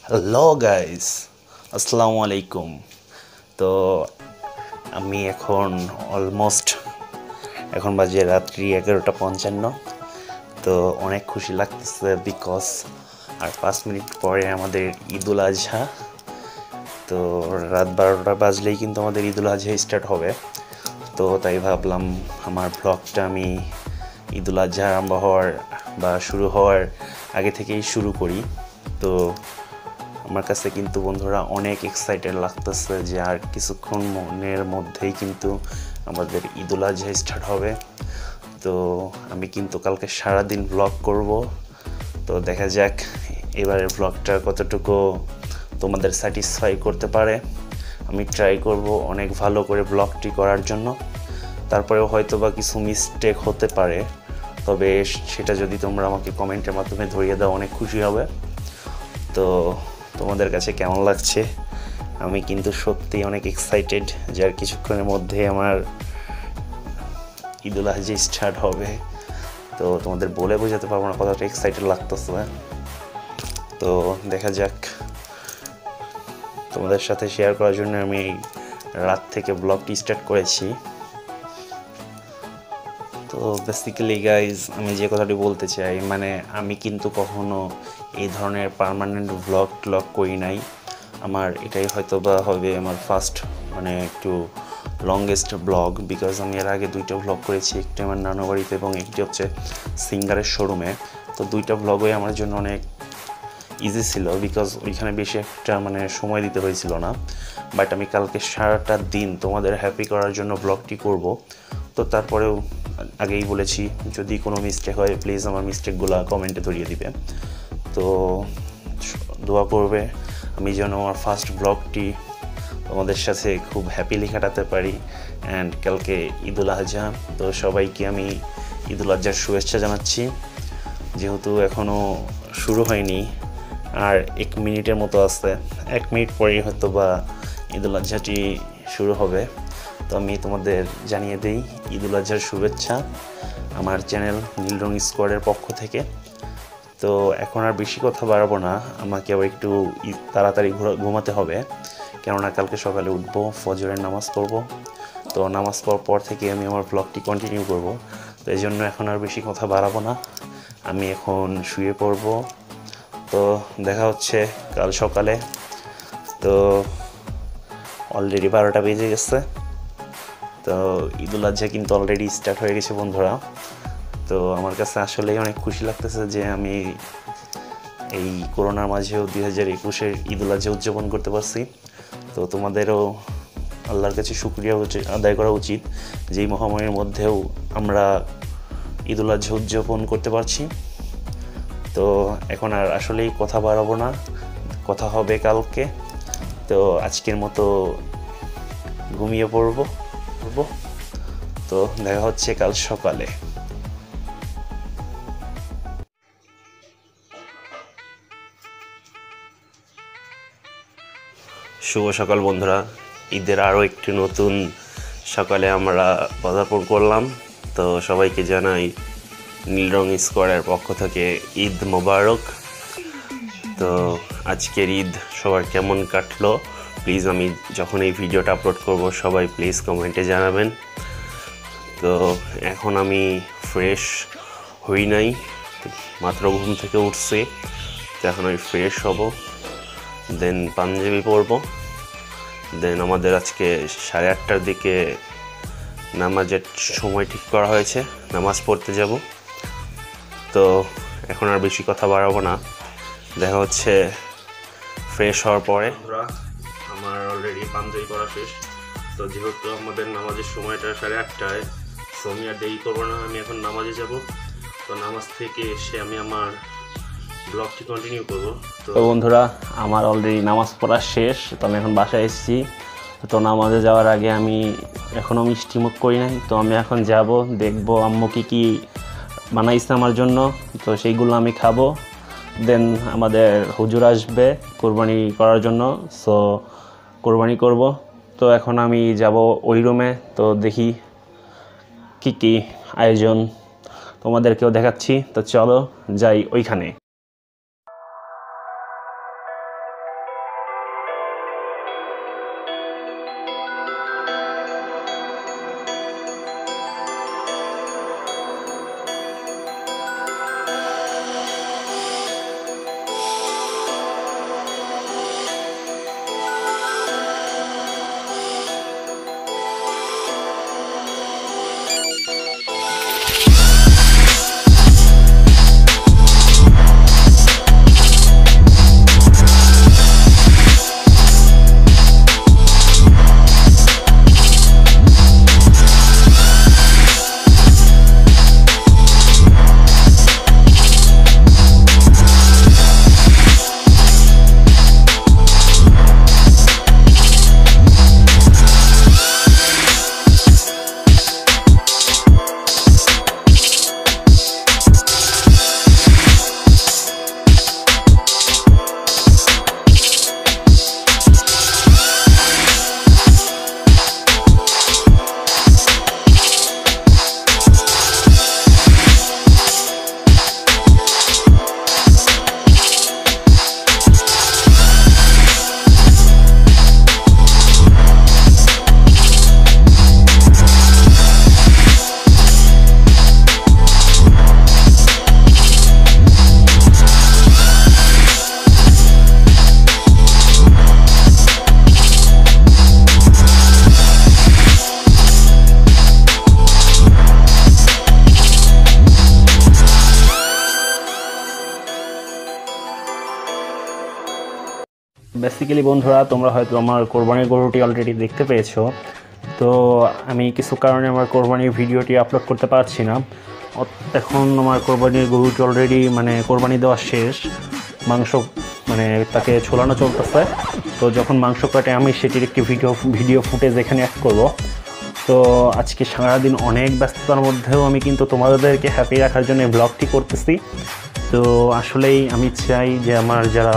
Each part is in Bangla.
হ্যালো গাইস, আসসালামু আলাইকুম। তো আমি এখন বাজে রাত্রি 11:55। তো অনেক খুশি লাগতেছে বিকজ আর 5 মিনিট পরে আমাদের ঈদুল আজহা। তো রাত 12টা বাজলেই কিন্তু আমাদের ঈদুল আজহা স্টার্ট হবে। তো তাই ভাবলাম আমার ব্লগটা আমি ঈদুল আজহা আরম্ভ হওয়ার বা শুরু হওয়ার আগে থেকেই শুরু করি। তো আমার কাছে কিন্তু বন্ধুরা অনেক এক্সাইটেড লাগতেছে যে আর কিছুক্ষণের মধ্যেই কিন্তু আমাদের ঈদুল আজহা স্টার্ট হবে। তো আমি কিন্তু কালকে সারাদিন ব্লগ করব। তো দেখা যাক এবারের ব্লগটা কতটুকু তোমাদের স্যাটিসফাই করতে পারে। আমি ট্রাই করব অনেক ভালো করে ব্লগটি করার জন্য। তারপরেও হয়তো বা কিছু মিস্টেক হতে পারে, তবে সেটা যদি তোমরা আমাকে কমেন্টের মাধ্যমে ধরিয়ে দাও অনেক খুশি হবে। তো তোমাদের কাছে কেমন লাগছে? আমি কিন্তু সত্যি অনেক এক্সাইটেড যে আর কিছুক্ষণের মধ্যে আমার ঈদুল আজহা স্টার্ট হবে। তো তোমাদের বলে বোঝাতে পারবো না কতটা এক্সাইটেড লাগতেছে। তো দেখা যাক, তোমাদের সাথে শেয়ার করার জন্য আমি রাত থেকে ব্লগটি স্টার্ট করেছি। তো বেসিক্যালি গাইজ, আমি যে কথাটি বলতে চাই, মানে আমি কিন্তু কখনো এই ধরনের পার্মানেন্ট ব্লগ করি নাই। আমার এটাই হয়তো বা হবে আমার ফার্স্ট একটু লংগেস্ট ব্লগ, বিকজ আমি এর আগে 2টা ব্লগ করেছি, একটি আমার নানু বাড়িতে এবং একটি হচ্ছে সিঙ্গারের শোরুমে। তো 2টা ব্লগই আমার জন্য অনেক ইজি ছিল, বিকজ ওইখানে বেশি একটা সময় দিতে হয়েছিল না। বাট আমি কালকে সারাটা দিন তোমাদের হ্যাপি করার জন্য ব্লগটি করব। তো তারপরেও আগেই বলেছি, যদি কোনো মিস্টেক হয় প্লিজ আমার মিস্টেকগুলো কমেন্টে ধরিয়ে দিবে। তো দোয়া করবে আমি যেন আমার ফার্স্ট ব্লগটি তোমাদের সাথে খুব হ্যাপিলি কাটাতে পারি। অ্যান্ড কালকে ঈদুল আজহা, তো সবাইকে আমি ঈদুল আজহার শুভেচ্ছা জানাচ্ছি। যেহেতু এখনও শুরু হয়নি, আর 1 মিনিটের মতো আছে, 1 মিনিট পরেই হয়তো বা ঈদুল আজহাটি শুরু হবে। তো আমি তোমাদের জানিয়ে দিই ঈদুল আজহার শুভেচ্ছা আমার চ্যানেল নীলরং স্কোয়াডের পক্ষ থেকে। তো এখন আর বেশি কথা বাড়াবো না, আমাকে আবার একটু তাড়াতাড়ি ঘুমাতে হবে, কেননা কালকে সকালে উঠবো, ফজরের নামাজ পড়বো। তো নামাজ পড়ার পর থেকে আমি আমার ব্লগটি কন্টিনিউ করব। তো এই জন্য এখন আর বেশি কথা বাড়াবো না, আমি এখন শুয়ে পড়বো। তো দেখা হচ্ছে কাল সকালে। তো অলরেডি 12টা বেজে গেছে। তো ঈদুল আজহা কিন্তু অলরেডি স্টার্ট হয়ে গেছে বন্ধুরা। তো আমার কাছে আসলেই অনেক খুশি লাগতেছে যে আমি এই করোনার মাঝেও 2021-এর ঈদুল আজহা উদযাপন করতে পারছি। তো তোমাদেরও আল্লাহর কাছে শুকরিয়া আদায় করা উচিত যে এই মহামারীর মধ্যেও আমরা ঈদুল আজহা উদযাপন করতে পারছি। তো এখন আর আসলেই কথা বাড়াবো না, কথা হবে কালকে। তো আজকের মতো ঘুমিয়ে পড়বো। তো দেখা হচ্ছে কাল সকালে। শুভ সকাল বন্ধুরা, ঈদের আরও একটি নতুন সকালে আমরা পদার্পণ করলাম। তো সবাইকে জানাই নীলরং স্কোয়াডের পক্ষ থেকে ঈদ মোবারক। তো আজকের ঈদ সবার কেমন কাটলো প্লিজ, আমি যখন এই ভিডিওটা আপলোড করব সবাই প্লিজ কমেন্টে জানাবেন। তো এখন আমি ফ্রেশ হই নাই, মাত্র ঘুম থেকে উঠছি। তো এখন আমি ফ্রেশ হব, দেন পাঞ্জাবি পরবো। দেন আমাদের আজকে 8:30টার দিকে নামাজের সময় ঠিক করা হয়েছে, নামাজ পড়তে যাব। তো এখন আর বেশি কথা বাড়াবো না, দেখা হচ্ছে ফ্রেশ হওয়ার পরে। আমার অলরেডি পাঞ্জাবি পরা শেষ। তো যেহেতু আমাদের নামাজের সময়টা 8:30টায়, সো আমি আর দেরি করবো না, আমি এখন নামাজে যাব। তো নামাজ থেকে এসে আমি আমার ব্লগটি কন্টিনিউ করব। তো বন্ধুরা, আমার অলরেডি নামাজ পড়া শেষ। তো আমি এখন বাসায় এসেছি। তো নামাজে যাওয়ার আগে আমি এখনও মিষ্টিমুখ করি নাই। তো আমি এখন যাব, দেখব আম্মু কি বানাইছে আমার জন্য। তো সেইগুলো আমি খাবো। দেন আমাদের হুজুর আসবে কোরবানি করার জন্য, সো কোরবানি করব। তো এখন আমি যাব ওই রুমে। তো দেখি কি আয়োজন তোমাদেরকেও দেখাচ্ছি। তো চলো যাই ওইখানে। বেসিক্যালি বন্ধুরা, তোমরা হয়তো আমার কোরবানির গরুটি অলরেডি দেখতে পেয়েছো। তো আমি কিছু কারণে আমার কোরবানির ভিডিওটি আপলোড করতে পারছি না। এখন আমার কোরবানির গরুটি অলরেডি কোরবানি দেওয়া শেষ, মাংস তাকে ছোলানো চলতেছে। তো যখন মাংস কাটে আমি সেটির একটি ভিডিও ফুটেজ এখানে অ্যাড করব। তো আজকে সারাদিন অনেক ব্যস্ততার মধ্যেও আমি কিন্তু তোমাদেরকে হ্যাপি রাখার জন্য ব্লগটি করতেছি। তো আসলেই আমি চাই যে আমার যারা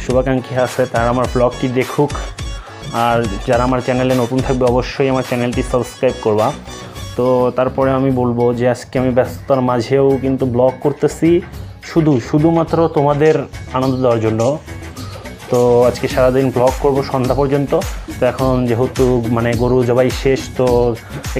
শুভাকাঙ্ক্ষী আছে তারা আমার ব্লগটি দেখুক, আর যারা আমার চ্যানেলে নতুন থাকবে অবশ্যই আমার চ্যানেলটি সাবস্ক্রাইব করবা। তো তারপরে আমি বলবো যে আজকে আমি ব্যস্ততার মাঝেও কিন্তু ব্লগ করতেছি শুধুমাত্র তোমাদের আনন্দ দেওয়ার জন্য। তো আজকে সারাদিন ব্লগ করব সন্ধ্যা পর্যন্ত। তো এখন যেহেতু গরু জবাই শেষ, তো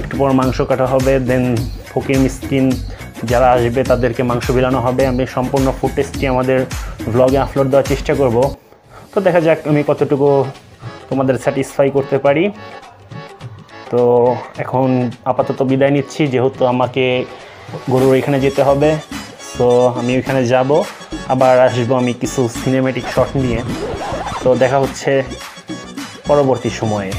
একটু পর মাংস কাটা হবে, দেন ফকির মিসকিন যারা আসবে তাদেরকে মাংস বিলানো হবে। আমি সম্পূর্ণ ফুটেজটি আমাদের ব্লগে আপলোড দেওয়ার চেষ্টা করব। তো দেখা যাক আমি কতটুকু তোমাদের স্যাটিসফাই করতে পারি। তো এখন আপাতত বিদায় নিচ্ছি, যেহেতু আমাকে গরুর এখানে যেতে হবে। তো আমি ওইখানে যাব, আবার আসবো আমি কিছু সিনেমেটিক শট নিয়ে। তো দেখা হচ্ছে পরবর্তী সময়ে।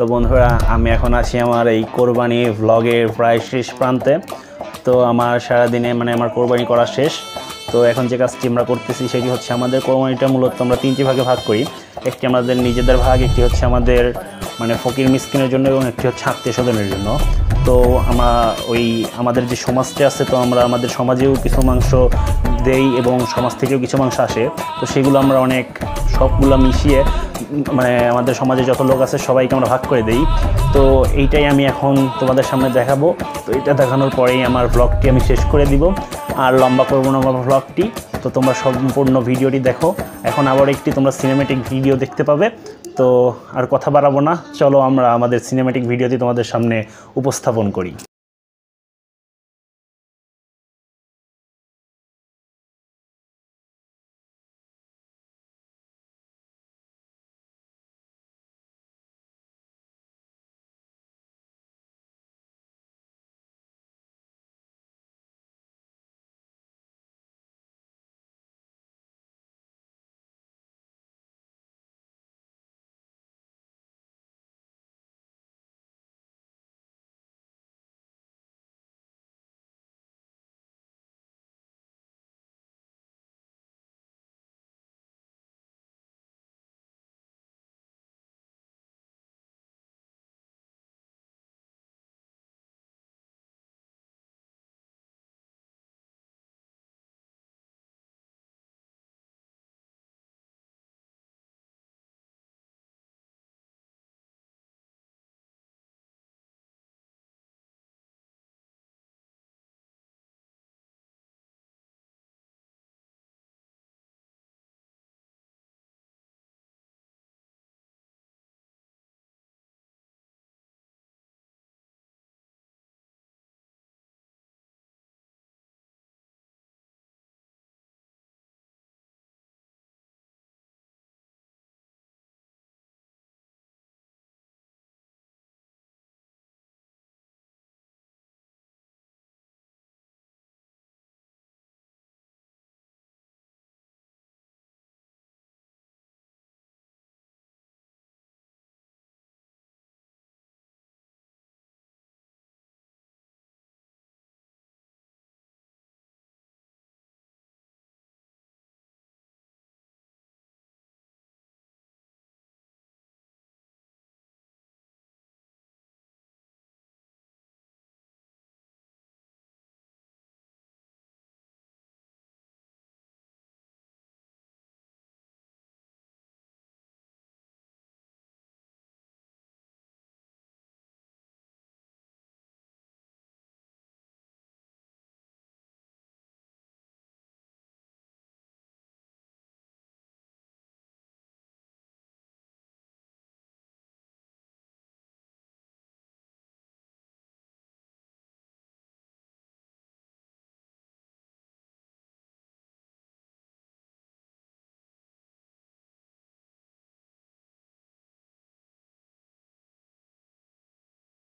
তো বন্ধুরা, আমি এখন আছি আমার এই কোরবানি ভ্লগের প্রায় শেষ প্রান্তে। তো আমার সারাদিনে আমার কোরবানি করা শেষ। তো এখন যে কাজটি আমরা করতেছি সেটি হচ্ছে আমাদের কোরবানিটা মূলত আমরা তিনটি ভাগে ভাগ করি। একটি আমাদের নিজেদের ভাগ, একটি হচ্ছে আমাদের ফকির মিসকিনের জন্য, এবং একটি হচ্ছে আত্মীয় স্বজনের জন্য। তো আমরা আমাদের যে সমাজটা আছে, তো আমরা আমাদের সমাজেও কিছু মাংস দেই এবং সমাজ থেকেও কিছু মাংস আসে। তো সেগুলো আমরা সবগুলো মিশিয়ে আমাদের সমাজে যত লোক আছে সবাইকে আমরা ভাগ করে দেই। তো এইটাই আমি এখন তোমাদের সামনে দেখাবো। তো এটা দেখানোর পরেই আমার ব্লগটি আমি শেষ করে দিব, আর লম্বা করবো না আমার ব্লগটি। তো তোমরা সম্পূর্ণ ভিডিওটি দেখো। এখন আবার একটি তোমরা সিনেমেটিক ভিডিও দেখতে পাবে। তো আর কথা বাড়াবো না, চলো আমরা আমাদের সিনেমেটিক ভিডিওটি তোমাদের সামনে উপস্থাপন করি।